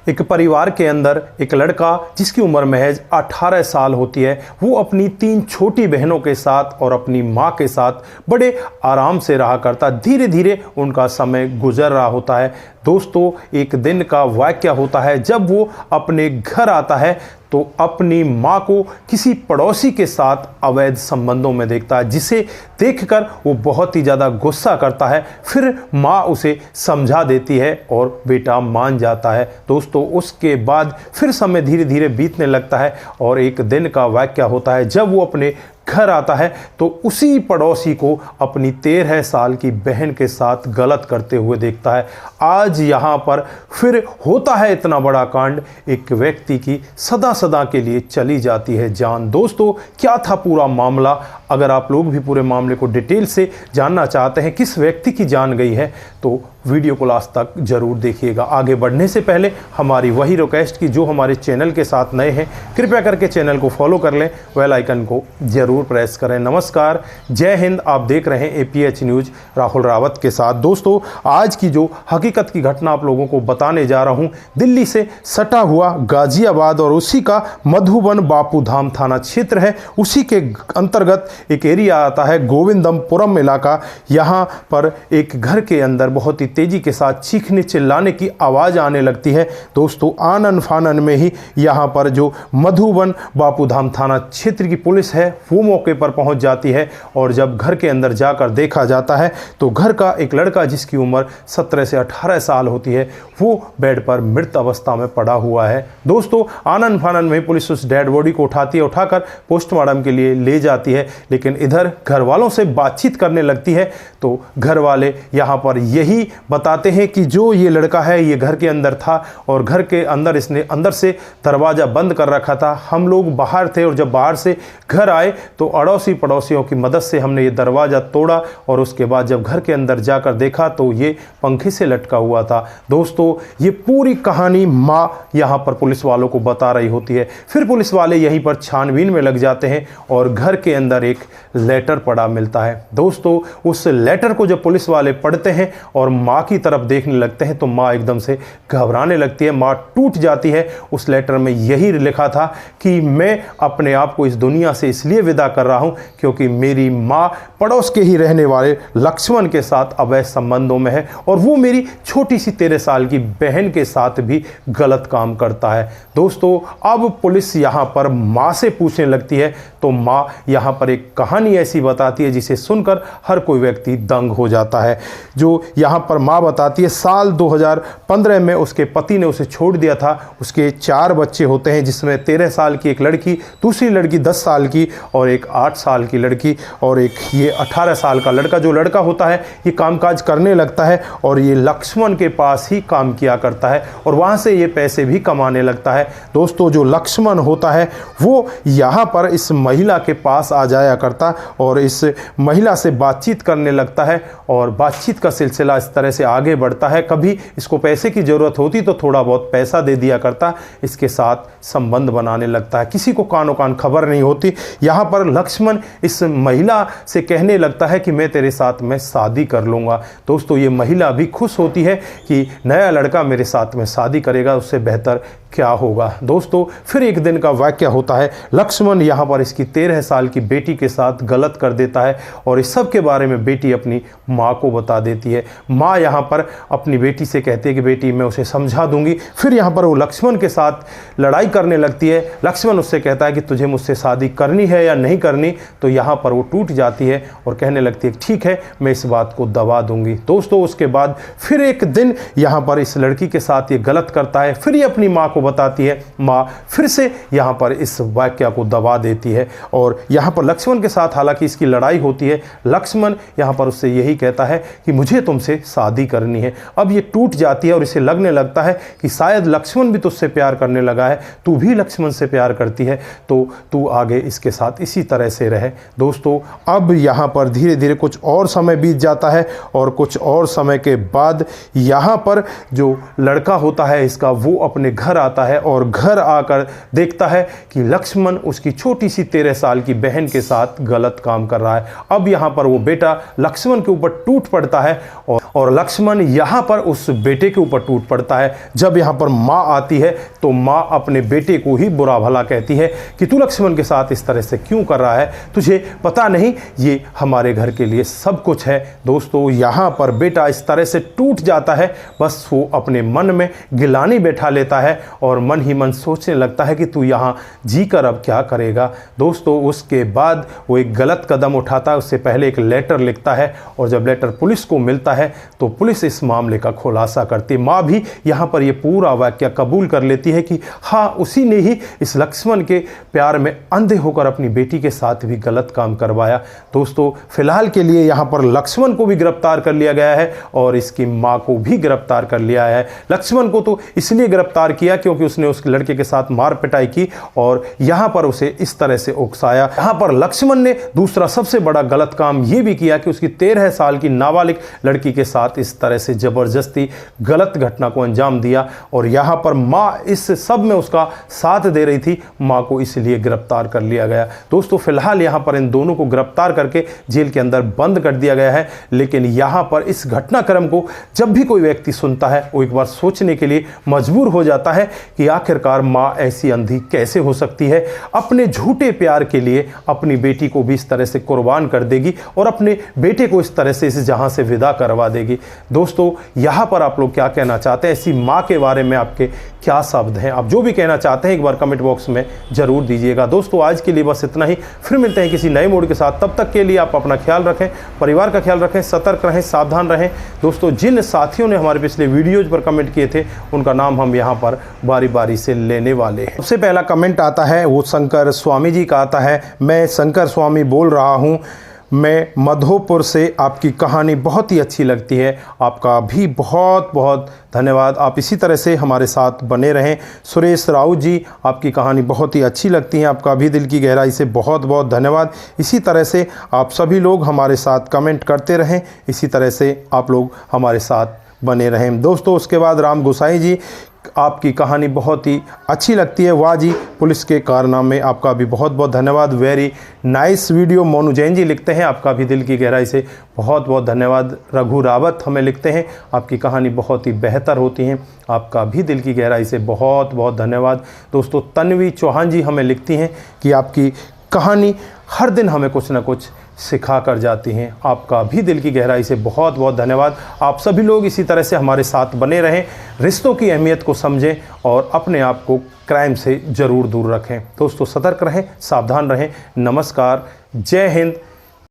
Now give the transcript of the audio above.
एक परिवार के अंदर एक लड़का जिसकी उम्र महज 18 साल होती है, वो अपनी 3 छोटी बहनों के साथ और अपनी माँ के साथ बड़े आराम से रहा करता। धीरे धीरे उनका समय गुजर रहा होता है। दोस्तों, एक दिन का वाक़या होता है जब वो अपने घर आता है तो अपनी माँ को किसी पड़ोसी के साथ अवैध संबंधों में देखता है, जिसे देखकर वो बहुत ही ज़्यादा गुस्सा करता है। फिर माँ उसे समझा देती है और बेटा मान जाता है। दोस्तों, उसके बाद फिर समय धीरे धीरे बीतने लगता है और एक दिन का वाक़या होता है जब वो अपने घर आता है तो उसी पड़ोसी को अपनी 13 साल की बहन के साथ गलत करते हुए देखता है। आज यहाँ पर फिर होता है इतना बड़ा कांड, एक व्यक्ति की सदा सदा के लिए चली जाती है जान। दोस्तों, क्या था पूरा मामला? अगर आप लोग भी पूरे मामले को डिटेल से जानना चाहते हैं, किस व्यक्ति की जान गई है, तो वीडियो को लास्ट तक जरूर देखिएगा। आगे बढ़ने से पहले हमारी वही रिक्वेस्ट कि जो हमारे चैनल के साथ नए हैं, कृपया करके चैनल को फॉलो कर लें, बेल आइकन को जरूर प्रेस करें। नमस्कार, जय हिंद। आप देख रहे हैं APH न्यूज़ राहुल रावत के साथ। दोस्तों, आज की जो हकीकत की घटना आप लोगों को बताने जा रहा हूं, दिल्ली से सटा हुआ गाजियाबाद और उसी का मधुबन बापूधाम थाना क्षेत्र है, उसी के अंतर्गत एक एरिया आता है गोविंदमपुरम इलाका। यहाँ पर एक घर के अंदर बहुत ही तेजी के साथ चीखने चिल्लाने की आवाज़ आने लगती है। दोस्तों, आनन फानन में ही यहाँ पर जो मधुबन बापूधाम थाना क्षेत्र की पुलिस है वो मौके पर पहुंच जाती है और जब घर के अंदर जाकर देखा जाता है तो घर का एक लड़का जिसकी उम्र 17 से 18 साल होती है, वो बेड पर मृत अवस्था में पड़ा हुआ है। दोस्तों, आनन फानन में पुलिस उस डेड बॉडी को उठाती है, उठाकर पोस्टमार्टम के लिए ले जाती है, लेकिन इधर घर वालों से बातचीत करने लगती है तो घर वाले यहाँ पर यही बताते हैं कि जो ये लड़का है ये घर के अंदर था और घर के अंदर इसने अंदर से दरवाज़ा बंद कर रखा था। हम लोग बाहर थे और जब बाहर से घर आए तो अड़ोसी पड़ोसियों की मदद से हमने ये दरवाज़ा तोड़ा और उसके बाद जब घर के अंदर जाकर देखा तो ये पंखे से लटका हुआ था। दोस्तों, ये पूरी कहानी माँ यहाँ पर पुलिस वालों को बता रही होती है। फिर पुलिस वाले यहीं पर छानबीन में लग जाते हैं और घर के अंदर एक लेटर पड़ा मिलता है। दोस्तों, उस लेटर को जब पुलिस वाले पढ़ते हैं और माँ की तरफ देखने लगते हैं तो माँ एकदम से घबराने लगती है, माँ टूट जाती है। उस लेटर में यही लिखा था कि मैं अपने आप को इस दुनिया से इसलिए विदा कर रहा हूँ क्योंकि मेरी माँ पड़ोस के ही रहने वाले लक्ष्मण के साथ अवैध संबंधों में है और वो मेरी छोटी सी 13 साल की बहन के साथ भी गलत काम करता है। दोस्तों, अब पुलिस यहाँ पर माँ से पूछने लगती है तो माँ यहाँ पर एक कहानी ऐसी बताती है जिसे सुनकर हर कोई व्यक्ति दंग हो जाता है। जो यहाँ पर माँ बताती है, साल 2015 में उसके पति ने उसे छोड़ दिया था। उसके 4 बच्चे होते हैं जिसमें 13 साल की एक लड़की, दूसरी लड़की 10 साल की और एक 8 साल की लड़की और एक ये 18 साल का लड़का। जो लड़का होता है ये कामकाज करने लगता है और ये लक्ष्मण के पास ही काम किया करता है और वहाँ से ये पैसे भी कमाने लगता है। दोस्तों, जो लक्ष्मण होता है वो यहाँ पर इस महिला के पास आ जाया करता और इस महिला से बातचीत करने लगता है और बातचीत का सिलसिला इस तरह से आगे बढ़ता है। कभी इसको पैसे की ज़रूरत होती तो थोड़ा बहुत पैसा दे दिया करता, इसके साथ संबंध बनाने लगता है। किसी को कानो कान खबर नहीं होती। यहाँ पर लक्ष्मण इस महिला से कहने लगता है कि मैं तेरे साथ में शादी कर लूँगा। दोस्तों, ये महिला भी खुश होती है कि नया लड़का मेरे साथ में शादी करेगा, उससे बेहतर क्या होगा। दोस्तों, फिर एक दिन का वाक़या होता है। लक्ष्मण यहाँ पर इसकी 13 साल की बेटी के साथ गलत कर देता है और इस सब के बारे में बेटी अपनी माँ को बता देती है। माँ यहाँ पर अपनी बेटी से कहती है कि बेटी मैं उसे समझा दूंगी। फिर यहाँ पर वो लक्ष्मण के साथ लड़ाई करने लगती है। लक्ष्मण उससे कहता है कि तुझे मुझसे शादी करनी है या नहीं करनी, तो यहाँ पर वो टूट जाती है और कहने लगती है ठीक है, मैं इस बात को दबा दूंगी। दोस्तों, उसके बाद फिर एक दिन यहाँ पर इस लड़की के साथ ये गलत करता है। फिर ये अपनी माँ को बताती है, माँ फिर से यहाँ पर इस वाक्य को दबा देती है और यहाँ पर लक्ष्मण के साथ हालांकि इसकी लड़ाई होती है। लक्ष्मण यहाँ पर उससे यही कहता है कि मुझे तुमसे शादी करनी है। अब ये टूट जाती है और इसे लगने लगता है कि शायद लक्ष्मण भी तुझसे प्यार करने लगा है, तू भी लक्ष्मण से प्यार करती है, तो तू आगे इसके साथ इसी तरह से रहे। दोस्तों, अब यहाँ पर धीरे धीरे कुछ और समय बीत जाता है और कुछ और समय के बाद यहाँ पर जो लड़का होता है इसका, वो अपने घर आता है और घर आकर देखता है कि लक्ष्मण उसकी छोटी सी 13 साल की बहन के साथ गलत काम कर रहा है। अब यहाँ पर वो बेटा लक्ष्मण के ऊपर टूट पड़ता है और लक्ष्मण यहाँ पर उस बेटे के ऊपर टूट पड़ता है। जब यहाँ पर माँ आती है तो माँ अपने बेटे को ही बुरा भला कहती है कि तू लक्ष्मण के साथ इस तरह से क्यों कर रहा है, तुझे पता नहीं ये हमारे घर के लिए सब कुछ है। दोस्तों यहाँ पर बेटा इस तरह से टूट जाता है, बस वो अपने मन में गिलानी बैठा लेता है और मन ही मन सोचने लगता है कि तू यहाँ जी कर अब क्या करेगा। दोस्तों उसके बाद वो एक गलत कदम उठाता है, उससे पहले एक लेटर लिखता है और जब लेटर पुलिस को मिलता है तो पुलिस इस मामले का खुलासा करती है। माँ भी यहाँ पर ये पूरा वाक्य कबूल कर लेती है कि हाँ उसी ने ही इस लक्ष्मण के प्यार में अंधे होकर अपनी बेटी के साथ भी गलत काम करवाया। दोस्तों फिलहाल के लिए यहाँ पर लक्ष्मण को भी गिरफ्तार कर लिया गया है और इसकी माँ को भी गिरफ्तार कर लिया है। लक्ष्मण को तो इसलिए गिरफ्तार किया क्योंकि उसने उस लड़के के साथ मार पिटाई की और यहाँ पर उसे इस तरह से उकसाया। यहाँ पर लक्ष्मण ने दूसरा सबसे बड़ा गलत काम यह भी किया कि उसकी 13 साल की नाबालिग लड़की के साथ इस तरह से जबरदस्ती गलत घटना को अंजाम दिया और यहाँ पर माँ इस सब में उसका साथ दे रही थी। माँ को इसलिए गिरफ्तार कर लिया गया। दोस्तों फिलहाल यहाँ पर इन दोनों को गिरफ्तार करके जेल के अंदर बंद कर दिया गया है। लेकिन यहाँ पर इस घटनाक्रम को जब भी कोई व्यक्ति सुनता है वो एक बार सोचने के लिए मजबूर हो जाता है कि आखिरकार माँ ऐसी अंधी कैसे हो सकती है, अपने झूठे प्यार के लिए अपनी बेटी को भी इस तरह से कुर्बान कर देगी और अपने बेटे को इस तरह से इस जहां से विदा करवा देगी। दोस्तों यहाँ पर आप लोग क्या कहना चाहते हैं, ऐसी माँ के बारे में आपके क्या शब्द हैं? आप जो भी कहना चाहते हैं एक बार कमेंट बॉक्स में जरूर दीजिएगा। दोस्तों आज के लिए बस इतना ही, फिर मिलते हैं किसी नए मोड के साथ। तब तक के लिए आप अपना ख्याल रखें, परिवार का ख्याल रखें, सतर्क रहें, सावधान रहें। दोस्तों जिन साथियों ने हमारे पिछले वीडियोज पर कमेंट किए थे उनका नाम हम यहाँ पर बारी बारी से लेने वाले हैं। सबसे पहला कमेंट आता है वो शंकर स्वामी जी का आता है। मैं शंकर स्वामी बोल रहा हूँ, मैं मधोपुर से। आपकी कहानी बहुत ही अच्छी लगती है। आपका भी बहुत बहुत धन्यवाद। आप इसी तरह से हमारे साथ बने रहें। सुरेश राउत जी, आपकी कहानी बहुत ही अच्छी लगती है। आपका भी दिल की गहराई से बहुत बहुत धन्यवाद। इसी तरह से आप सभी लोग हमारे साथ कमेंट करते रहें, इसी तरह से आप लोग हमारे साथ बने रहें। दोस्तों उसके बाद राम गोसाई जी, आपकी कहानी बहुत ही अच्छी लगती है। वाह जी, पुलिस के कारनामे। आपका भी बहुत बहुत धन्यवाद। Very nice video. Monu Jain ji लिखते हैं, आपका भी दिल की गहराई से बहुत बहुत धन्यवाद। रघु रावत हमें लिखते हैं, आपकी कहानी बहुत ही बेहतर होती है। आपका भी दिल की गहराई से बहुत बहुत धन्यवाद। दोस्तों तन्वी चौहान जी हमें लिखती हैं कि आपकी कहानी हर दिन हमें कुछ ना कुछ सिखा कर जाती हैं। आपका भी दिल की गहराई से बहुत बहुत धन्यवाद। आप सभी लोग इसी तरह से हमारे साथ बने रहें, रिश्तों की अहमियत को समझें और अपने आप को क्राइम से ज़रूर दूर रखें। दोस्तों सतर्क रहें, सावधान रहें। नमस्कार, जय हिंद,